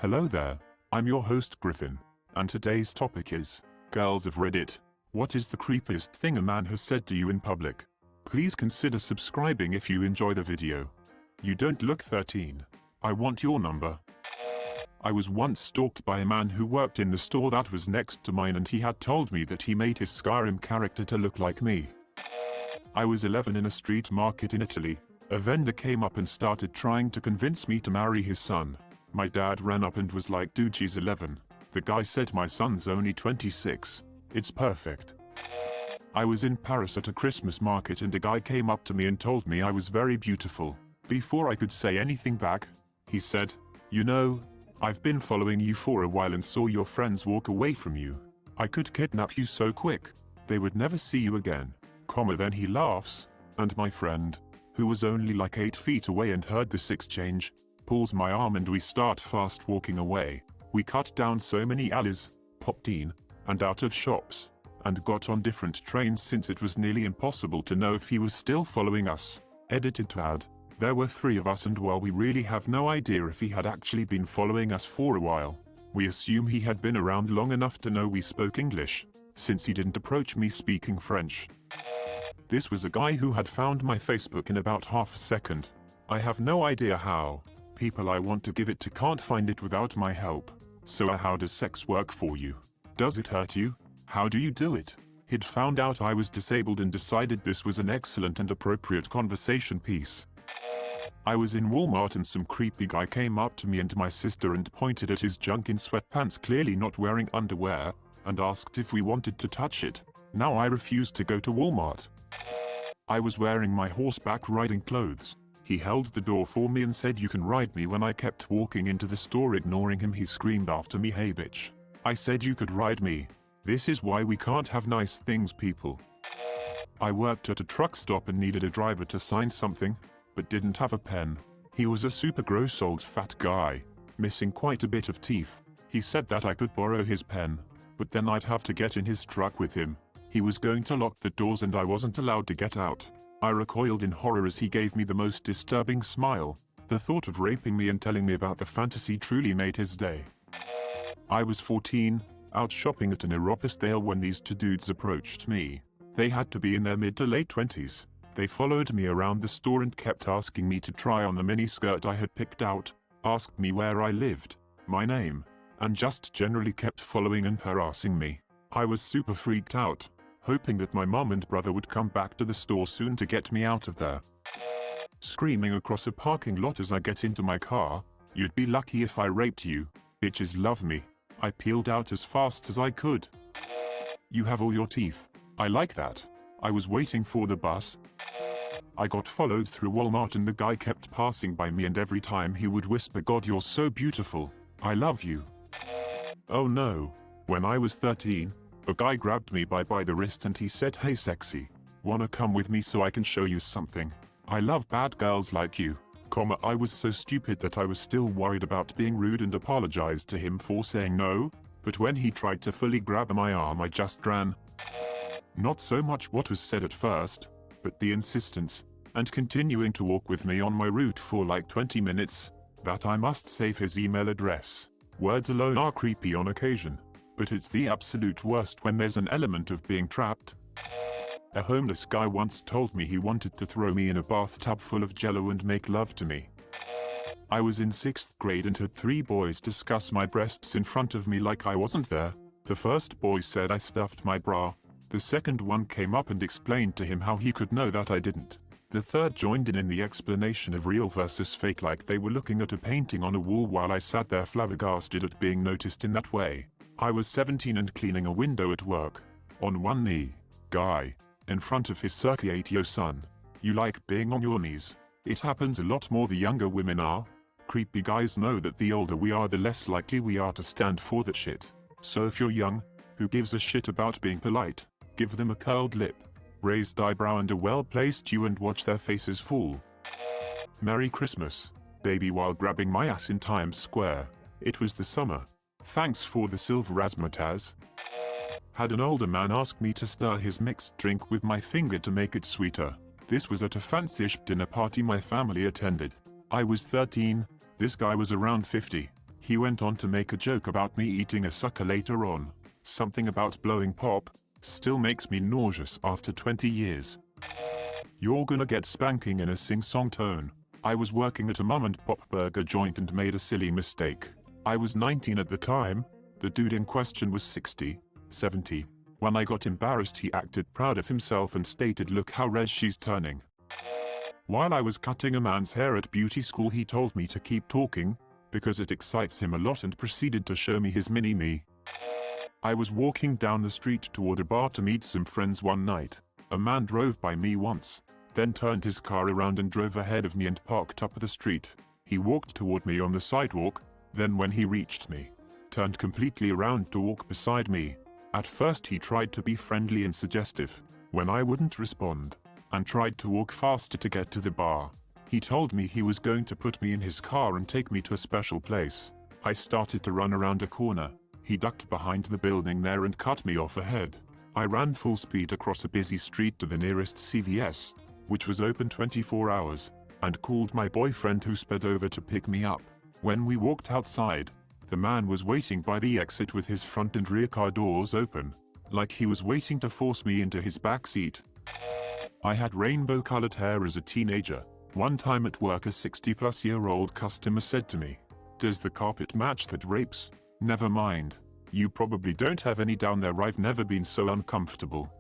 Hello there, I'm your host Griffin, and today's topic is, Girls of Reddit. What is the creepiest thing a man has said to you in public? Please consider subscribing if you enjoy the video. You don't look 13. I want your number. I was once stalked by a man who worked in the store that was next to mine, and he had told me that he made his Skyrim character to look like me. I was 11 in a street market in Italy. A vendor came up and started trying to convince me to marry his son. My dad ran up and was like, "Dude, she's 11. The guy said my son's only 26. It's perfect." I was in Paris at a Christmas market and a guy came up to me and told me I was very beautiful. Before I could say anything back, he said, "You know, I've been following you for a while and saw your friends walk away from you. I could kidnap you so quick. They would never see you again." Then he laughs, and my friend, who was only like 8 feet away and heard this exchange, pulls my arm and we start fast walking away. We cut down so many alleys, popped in, and out of shops, and got on different trains since it was nearly impossible to know if he was still following us. Edited to add, there were 3 of us, and while we really have no idea if he had actually been following us for a while, we assume he had been around long enough to know we spoke English, since he didn't approach me speaking French. This was a guy who had found my Facebook in about half a second. I have no idea how. People I want to give it to can't find it without my help. So how does sex work for you? Does it hurt you? How do you do it? He'd found out I was disabled and decided this was an excellent and appropriate conversation piece. I was in Walmart and some creepy guy came up to me and my sister and pointed at his junk in sweatpants, clearly not wearing underwear, and asked if we wanted to touch it. Now I refused to go to Walmart. I was wearing my horseback riding clothes. He held the door for me and said, "You can ride me." When I kept walking into the store ignoring him, he screamed after me, "Hey bitch. I said you could ride me. This is why we can't have nice things, people." I worked at a truck stop and needed a driver to sign something, but didn't have a pen. He was a super gross old fat guy, missing quite a bit of teeth. He said that I could borrow his pen, but then I'd have to get in his truck with him. He was going to lock the doors and I wasn't allowed to get out. I recoiled in horror as he gave me the most disturbing smile. The thought of raping me and telling me about the fantasy truly made his day. I was 14, out shopping at an Aeropostale when these 2 dudes approached me. They had to be in their mid to late 20s. They followed me around the store and kept asking me to try on the mini skirt I had picked out, asked me where I lived, my name, and just generally kept following and harassing me. I was super freaked out, hoping that my mom and brother would come back to the store soon to get me out of there. Screaming across a parking lot as I get into my car, "You'd be lucky if I raped you. Bitches love me." I peeled out as fast as I could. "You have all your teeth. I like that." I was waiting for the bus. I got followed through Walmart and the guy kept passing by me, and every time he would whisper, "God, you're so beautiful. I love you." Oh no. When I was 13, a guy grabbed me by the wrist and he said, "Hey sexy, wanna come with me so I can show you something? I love bad girls like you." I was so stupid that I was still worried about being rude and apologized to him for saying no, but when he tried to fully grab my arm I just ran. Not so much what was said at first, but the insistence, and continuing to walk with me on my route for like 20 minutes, that I must save his email address. Words alone are creepy on occasion, but it's the absolute worst when there's an element of being trapped. A homeless guy once told me he wanted to throw me in a bathtub full of jello and make love to me. I was in 6th grade and had 3 boys discuss my breasts in front of me like I wasn't there. The first boy said I stuffed my bra. The second one came up and explained to him how he could know that I didn't. The third joined in the explanation of real versus fake, like they were looking at a painting on a wall while I sat there flabbergasted at being noticed in that way. I was 17 and cleaning a window at work. On one knee. Guy. In front of his circa 8-year son. "You like being on your knees? It happens a lot more the younger women are." Creepy guys know that the older we are the less likely we are to stand for that shit. So if you're young, who gives a shit about being polite? Give them a curled lip, raised eyebrow and a well-placed you and watch their faces fall. "Merry Christmas, baby," while grabbing my ass in Times Square. It was the summer. "Thanks for the silver razzmatazz." Had an older man ask me to stir his mixed drink with my finger to make it sweeter. This was at a fancy dinner party my family attended. I was 13, this guy was around 50. He went on to make a joke about me eating a sucker later on. Something about blowing pop still makes me nauseous after 20 years. You're gonna get spanking in a sing-song tone. I was working at a mom-and-pop burger joint and made a silly mistake. I was 19 at the time. The dude in question was 60, 70. When I got embarrassed, he acted proud of himself and stated, "Look how red she's turning." While I was cutting a man's hair at beauty school, he told me to keep talking because it excites him a lot, and proceeded to show me his mini-me. I was walking down the street toward a bar to meet some friends one night. A man drove by me once, then turned his car around and drove ahead of me and parked up the street. He walked toward me on the sidewalk, then when he reached me, turned completely around to walk beside me. At first he tried to be friendly and suggestive, when I wouldn't respond, and tried to walk faster to get to the bar. He told me he was going to put me in his car and take me to a special place. I started to run around a corner. He ducked behind the building there and cut me off ahead. I ran full speed across a busy street to the nearest CVS, which was open 24 hours, and called my boyfriend, who sped over to pick me up. When we walked outside, the man was waiting by the exit with his front and rear car doors open, like he was waiting to force me into his back seat. I had rainbow-colored hair as a teenager. One time at work, a 60-plus-year-old customer said to me, "Does the carpet match the drapes?" Never mind. You probably don't have any down there. I've never been so uncomfortable.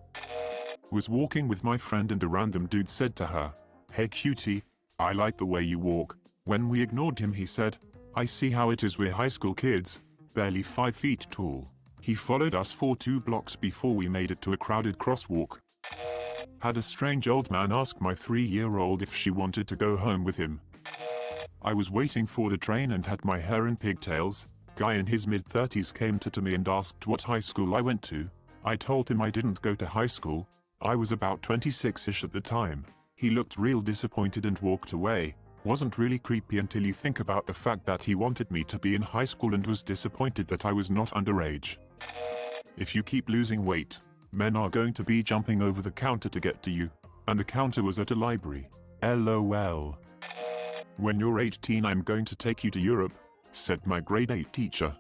Was walking with my friend and a random dude said to her, "Hey cutie, I like the way you walk." When we ignored him, he said, "I see how it is, we're high school kids, barely 5 feet tall." He followed us for 2 blocks before we made it to a crowded crosswalk. Had a strange old man ask my 3-year-old if she wanted to go home with him. I was waiting for the train and had my hair in pigtails. Guy in his mid-30s came to me and asked what high school I went to. I told him I didn't go to high school. I was about 26-ish at the time. He looked real disappointed and walked away. Wasn't really creepy until you think about the fact that he wanted me to be in high school and was disappointed that I was not underage. If you keep losing weight, men are going to be jumping over the counter to get to you. And the counter was at a library. LOL. When you're 18, I'm going to take you to Europe, said my grade 8 teacher.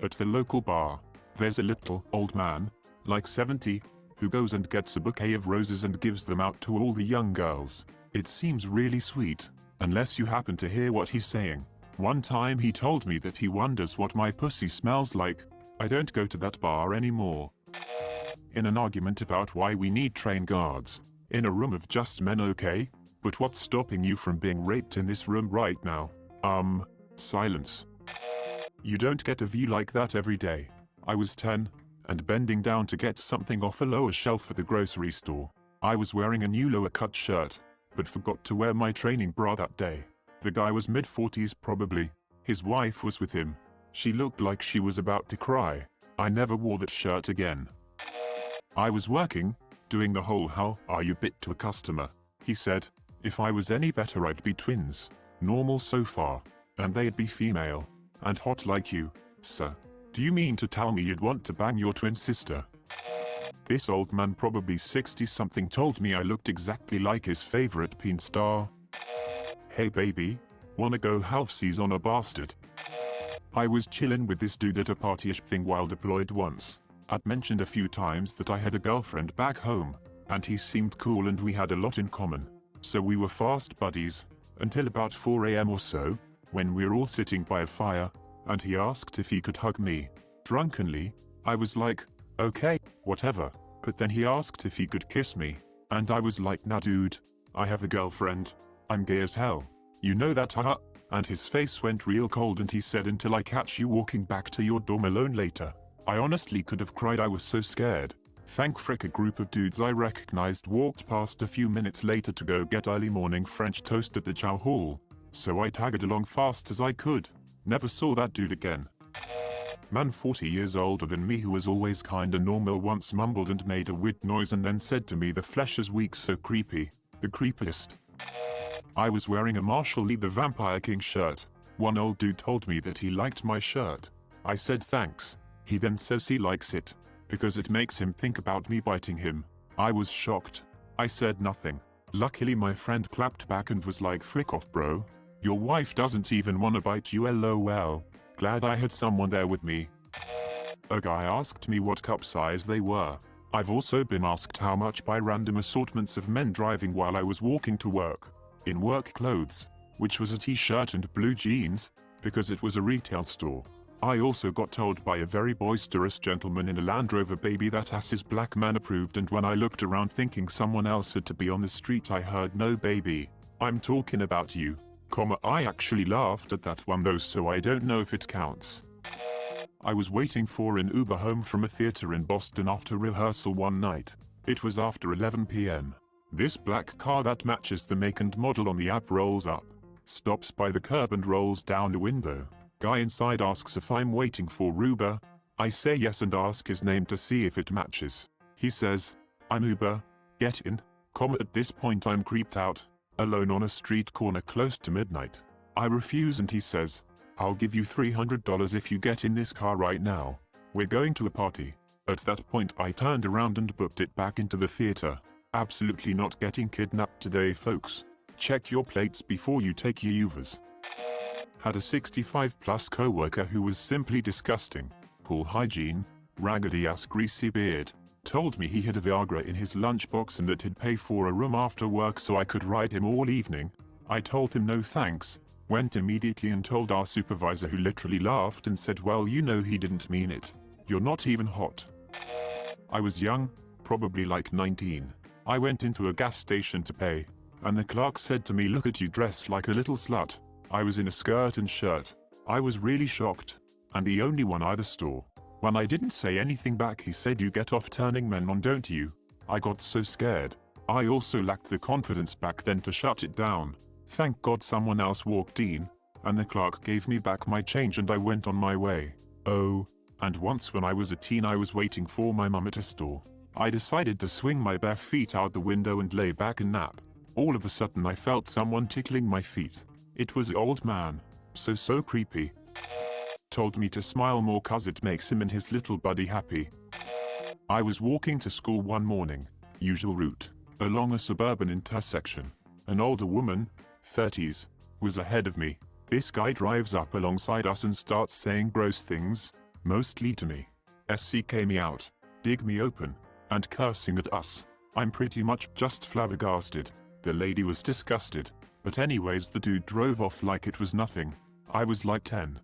At the local bar, there's a little old man, like 70, who goes and gets a bouquet of roses and gives them out to all the young girls. It seems really sweet, unless you happen to hear what he's saying. One time he told me that he wonders what my pussy smells like. I don't go to that bar anymore. In an argument about why we need train guards in a room of just men, okay? But what's stopping you from being raped in this room right now? Silence. You don't get a view like that every day. I was 10, and bending down to get something off a lower shelf at the grocery store. I was wearing a new lower-cut shirt, but forgot to wear my training bra that day. The guy was mid-40s probably. His wife was with him. She looked like she was about to cry. I never wore that shirt again. I was working, doing the whole "how are you" bit to a customer. He said, if I was any better I'd be twins. Normal so far. And they'd be female. And hot like you, sir. Do you mean to tell me you'd want to bang your twin sister? This old man, probably 60-something, told me I looked exactly like his favorite peen star. Hey baby, wanna go halfsies on a bastard? I was chillin' with this dude at a party-ish thing while deployed once. I'd mentioned a few times that I had a girlfriend back home, and he seemed cool and we had a lot in common. So we were fast buddies, until about 4 AM or so, when we're all sitting by a fire, and he asked if he could hug me. Drunkenly, I was like, okay, whatever. But then he asked if he could kiss me, and I was like, nah dude, I have a girlfriend. I'm gay as hell. You know that, haha? And his face went real cold and he said, until I catch you walking back to your dorm alone later. I honestly could have cried, I was so scared. Thank frick, a group of dudes I recognized walked past a few minutes later to go get early morning French toast at the chow hall. So I tagged along fast as I could. Never saw that dude again. Man 40 years older than me who was always kinda normal once mumbled and made a weird noise and then said to me, "The flesh is weak, so creepy." The creepiest. I was wearing a Marshall Lee the Vampire King shirt. One old dude told me that he liked my shirt. I said thanks. He then says he likes it because it makes him think about me biting him. I was shocked. I said nothing. Luckily my friend clapped back and was like, frick off bro. Your wife doesn't even wanna bite you, LOL. Glad I had someone there with me. A guy asked me what cup size they were. I've also been asked how much by random assortments of men driving while I was walking to work. In work clothes, which was a t-shirt and blue jeans, because it was a retail store. I also got told by a very boisterous gentleman in a Land Rover baby that ass is black man approved, and when I looked around thinking someone else had to be on the street I heard no baby, I'm talking about you, I actually laughed at that one though, so I don't know if it counts. I was waiting for an Uber home from a theater in Boston after rehearsal one night. It was after 11 p.m. This black car that matches the make and model on the app rolls up, stops by the curb and rolls down the window. Guy inside asks if I'm waiting for Uber. I say yes and ask his name to see if it matches. He says, "I'm Uber, get in." At this point I'm creeped out, alone on a street corner close to midnight. I refuse and he says, "I'll give you $300 if you get in this car right now. We're going to a party." At that point I turned around and booked it back into the theater. Absolutely not getting kidnapped today, folks. Check your plates before you take your Ubers. Had a 65-plus co-worker who was simply disgusting. Poor hygiene, raggedy-ass greasy beard. Told me he had a Viagra in his lunchbox and that he'd pay for a room after work so I could ride him all evening. I told him no thanks, went immediately and told our supervisor, who literally laughed and said, "Well, you know he didn't mean it. You're not even hot." I was young, probably like 19. I went into a gas station to pay, and the clerk said to me, "Look at you dressed like a little slut." I was in a skirt and shirt. I was really shocked, and the only one at the store. When I didn't say anything back he said, "You get off turning men on, don't you?" I got so scared. I also lacked the confidence back then to shut it down. Thank God someone else walked in, and the clerk gave me back my change and I went on my way. Oh, and once when I was a teen I was waiting for my mum at a store. I decided to swing my bare feet out the window and lay back and nap. All of a sudden I felt someone tickling my feet. It was an old man. So creepy. Told me to smile more cause it makes him and his little buddy happy. I was walking to school one morning, usual route, along a suburban intersection. An older woman, 30s, was ahead of me. This guy drives up alongside us and starts saying gross things, mostly to me. SCK me out, dig me open, and cursing at us. I'm pretty much just flabbergasted. The lady was disgusted, but anyways the dude drove off like it was nothing. I was like 10.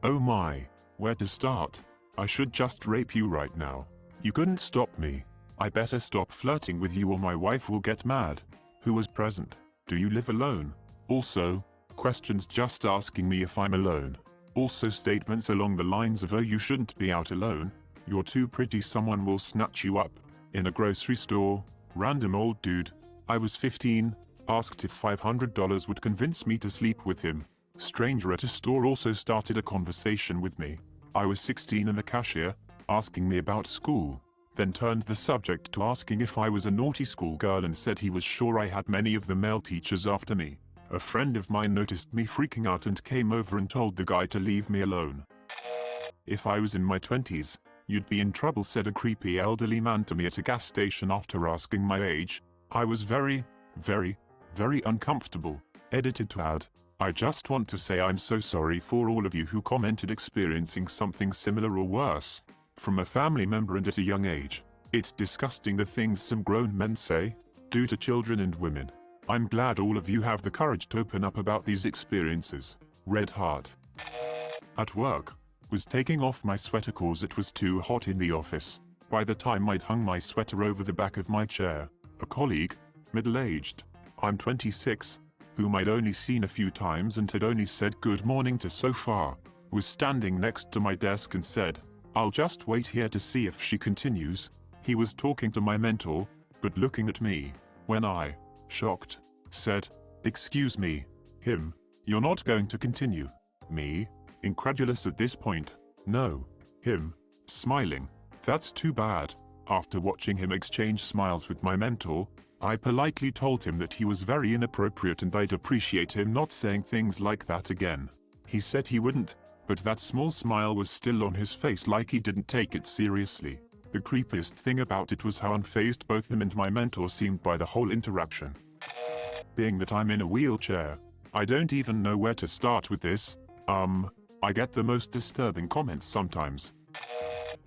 Oh my, where to start? I should just rape you right now. You couldn't stop me. I better stop flirting with you or my wife will get mad. Who was present? Do you live alone? Also, questions just asking me if I'm alone. Also statements along the lines of, "Oh, you shouldn't be out alone. You're too pretty, someone will snatch you up." In a grocery store, random old dude. I was 15, asked if $500 would convince me to sleep with him. Stranger at a store also started a conversation with me. I was 16 and the cashier, asking me about school, then turned the subject to asking if I was a naughty schoolgirl and said he was sure I had many of the male teachers after me. A friend of mine noticed me freaking out and came over and told the guy to leave me alone. "If I was in my 20s, you'd be in trouble," said a creepy elderly man to me at a gas station after asking my age. I was very uncomfortable. Edited to add, "I just want to say I'm so sorry for all of you who commented experiencing something similar or worse from a family member and at a young age. It's disgusting the things some grown men say, do to children and women. I'm glad all of you have the courage to open up about these experiences. Red heart." At work, was taking off my sweater cause it was too hot in the office. By the time I'd hung my sweater over the back of my chair, a colleague, middle-aged, I'm 26, whom I'd only seen a few times and had only said good morning to so far, was standing next to my desk and said, "I'll just wait here to see if she continues." He was talking to my mentor, but looking at me, when I, shocked, said, "Excuse me." Him, "You're not going to continue." Me, incredulous at this point, "No." Him, smiling, "That's too bad." After watching him exchange smiles with my mentor, I politely told him that he was very inappropriate and I'd appreciate him not saying things like that again. He said he wouldn't, but that small smile was still on his face like he didn't take it seriously. The creepiest thing about it was how unfazed both him and my mentor seemed by the whole interaction. Being that I'm in a wheelchair, I don't even know where to start with this. I get the most disturbing comments sometimes.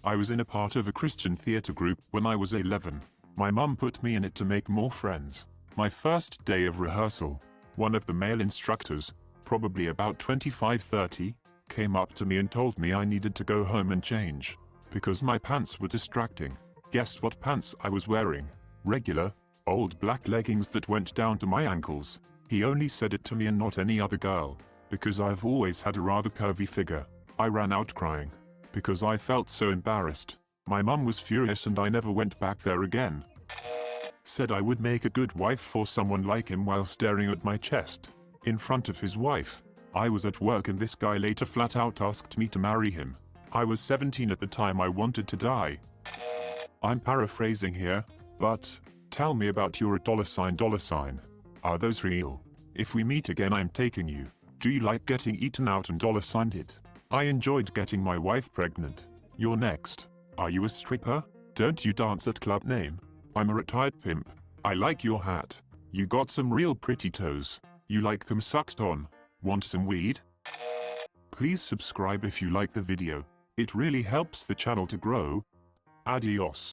I was in a part of a Christian theater group when I was 11. My mum put me in it to make more friends. My first day of rehearsal, one of the male instructors, probably about 25-30, came up to me and told me I needed to go home and change, because my pants were distracting. Guess what pants I was wearing? Regular, old black leggings that went down to my ankles. He only said it to me and not any other girl, because I've always had a rather curvy figure. I ran out crying, because I felt so embarrassed. My mum was furious and I never went back there again. Said I would make a good wife for someone like him while staring at my chest, in front of his wife. I was at work and this guy later flat out asked me to marry him. I was 17 at the time. I wanted to die. I'm paraphrasing here, but tell me about your $sign. Are those real? If we meet again I'm taking you. Do you like getting eaten out and $signed it? I enjoyed getting my wife pregnant. You're next. Are you a stripper? Don't you dance at club name? I'm a retired pimp. I like your hat. You got some real pretty toes. You like them sucked on. Want some weed? Please subscribe if you like the video. It really helps the channel to grow. Adios.